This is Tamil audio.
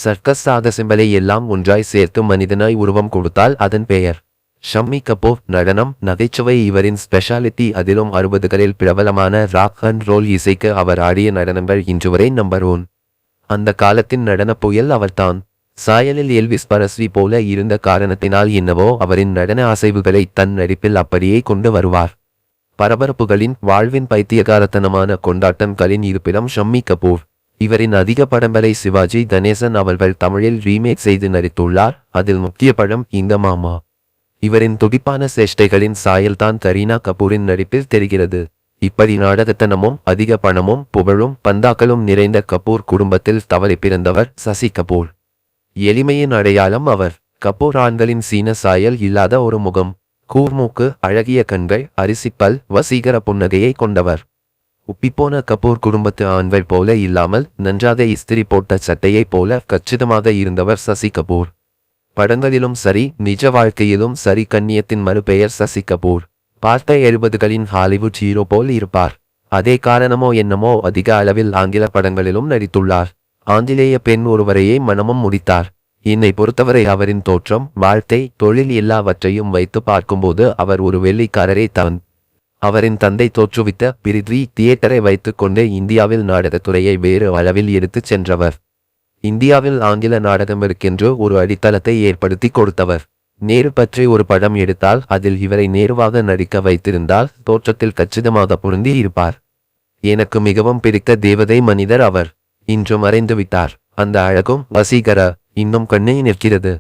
சர்க்கஸ் சாக சிம்பலை எல்லாம் ஒன்றாய் சேர்த்து மனிதனாய் உருவம் கொடுத்தால் அதன் பெயர் ஷம்மி கபூர். நடனம் நகைச்சுவை இவரின் ஸ்பெஷாலிட்டி. அதிலும் 60களில் பிரபலமான ராக் அண்ட் ரோல் இசைக்கு அவர் ஆடிய நடனங்கள் இன்றுவரை நம்பர் 1. அந்த காலத்தின் நடனப் புயல் அவர்தான். சாயலில் எல்விஸ் பிரஸ்லி போல இருந்த காரணத்தினால் என்னவோ அவரின் நடன அசைவுகளை தன் நடிப்பில் அப்படியே கொண்டு வருவார். பரபரப்புகளின் வாழ்வின் பைத்தியகாரத்தனமான கொண்டாட்டங்களின் இருப்பிடம் ஷம்மி கபூர். இவரின் அதிக படங்களை சிவாஜி கணேசன் அவர்கள் தமிழில் ரீமேக் செய்து நடித்துள்ளார். அதில் முக்கிய படம் இந்த மாமா. இவரின் துடிப்பான சேஷ்டைகளின் சாயல்தான் கரீனா கபூரின் நடிப்பில் தெரிகிறது. இப்படி நாடகத்தனமும் அதிக பணமும் புகழும் பந்தாக்களும் நிறைந்த கபூர் குடும்பத்தில் தவறி பிறந்தவர் சசி கபூர். எளிமையின் அடையாளம் அவர். கபூர் ஆண்களின் சீன சாயல் இல்லாத ஒரு முகம், கூர்மூக்கு, அழகிய கண்கள், அரிசிப்பல், வசீகர புன்னகையை கொண்டவர். உப்பிப்போன கபூர் குடும்பத்து ஆண்கள் போல இல்லாமல் நன்றாக இஸ்திரி போட்ட சட்டையைப் போல கச்சிதமாக இருந்தவர் சசி கபூர். படங்களிலும் சரி நிஜ வாழ்க்கையிலும் சரி கண்ணியத்தின் மறுபெயர் சசி கபூர். பார்த்த 70களின் ஹாலிவுட் ஹீரோ போல் இருப்பார். அதே காரணமோ என்னமோ அதிக அளவில் ஆங்கில படங்களிலும் நடித்துள்ளார். ஆங்கிலேய பெண் ஒருவரையே மனமும் முடித்தார். என்னை பொறுத்தவரை அவரின் தோற்றம், வாழ்க்கை, தொழில் எல்லாவற்றையும் வைத்து பார்க்கும்போது அவர் ஒரு வெள்ளைக்காரரே தான். அவரின் தந்தை தோற்றுவித்த பிரித்வி தியேட்டரை வைத்து கொண்டு இந்தியாவில் நாடகத்துறையை வேறு அளவில் எடுத்துச் சென்றவர். இந்தியாவில் ஆங்கில நாடகமிற்கென்று ஒரு அடித்தளத்தை ஏற்படுத்தி கொடுத்தவர். நேரு பற்றி ஒரு படம் எடுத்தால் அதில் இவரை நேருவாக நடிக்க வைத்திருந்தால் தோற்றத்தில் கச்சிதமாக பொருந்தி இருப்பார். எனக்கு மிகவும் பிடித்த தேவதை மனிதர் அவர். இன்று மறைந்துவிட்டார். அந்த அழகும் வசீகர இன்னும் கண்ணே நிற்கிறது.